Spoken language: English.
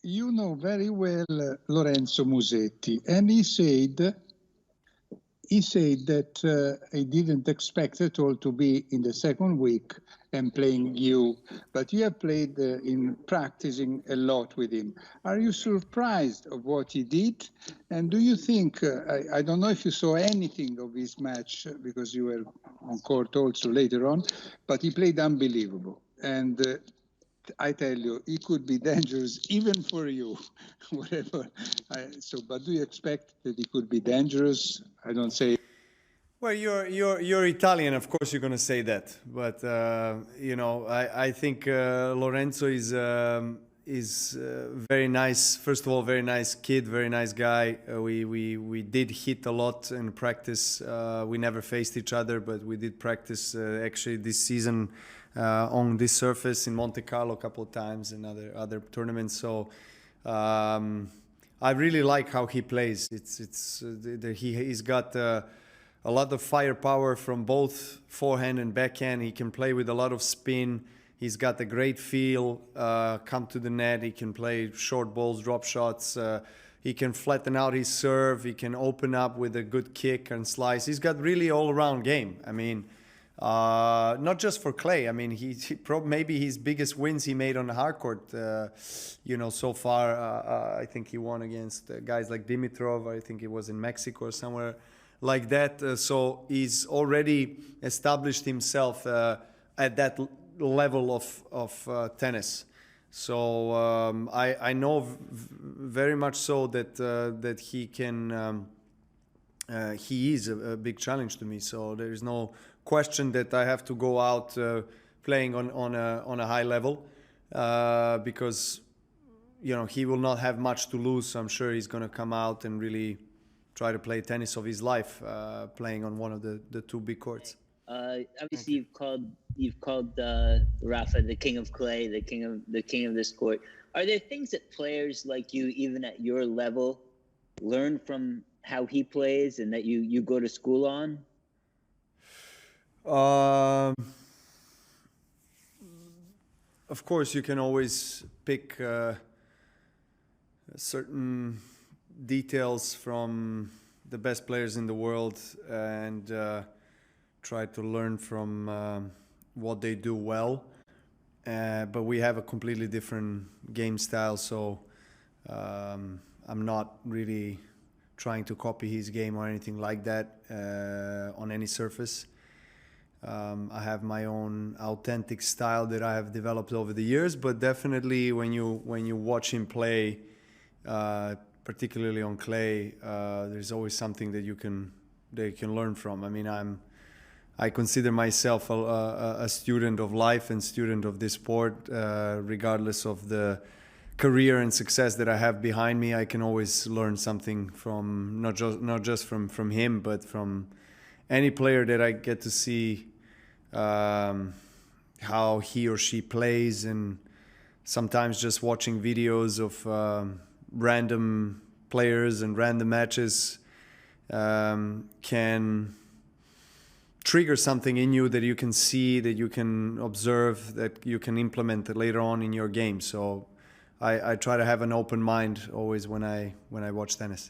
you know very well Lorenzo Musetti, and he said that he didn't expect at all to be in the second week and playing you, but you have played in practicing a lot with him. Are you surprised of what he did? And do you think, I don't know if you saw anything of his match because you were on court also later on, but he played unbelievable. And I tell you, it could be dangerous even for you, whatever. But do you expect that it could be dangerous? I don't say. Well, you're Italian, of course you're going to say that. But I think Lorenzo is very nice. First of all, very nice kid, very nice guy. We did hit a lot in practice. We never faced each other, but we did practice actually this season on this surface in Monte Carlo a couple of times and other tournaments. So I really like how he plays. He's got a lot of firepower from both forehand and backhand. He can play with a lot of spin. He's got a great feel, come to the net. He can play short balls, drop shots. He can flatten out his serve. He can open up with a good kick and slice. He's got really all-around game. I mean, not just for clay. I mean, maybe his biggest wins he made on the hard court, so far. I think he won against guys like Dimitrov. I think it was in Mexico or somewhere like that. So he's already established himself at that level of tennis. So I know very much so that he can. He is a big challenge to me. So there is no question that I have to go out playing on a high level because he will not have much to lose. So I'm sure he's going to come out and really try to play tennis of his life, playing on one of the two big courts. Obviously, you've called Rafa the king of clay, the king of this court. Are there things that players like you, even at your level, learn from how he plays and that you go to school on? Of course, you can always pick certain details from the best players in the world and try to learn from what they do well. But we have a completely different game style, so I'm not really trying to copy his game or anything like that on any surface. I have my own authentic style that I have developed over the years, but definitely when you watch him play, particularly on clay, there's always something that you can learn from. I mean, I consider myself a student of life and student of this sport, regardless of the career and success that I have behind me. I can always learn something from not just from him, but from any player that I get to see how he or she plays, and sometimes just watching videos of random players and random matches can trigger something in you that you can see, that you can observe, that you can implement later on in your game. So I try to have an open mind always when I watch tennis.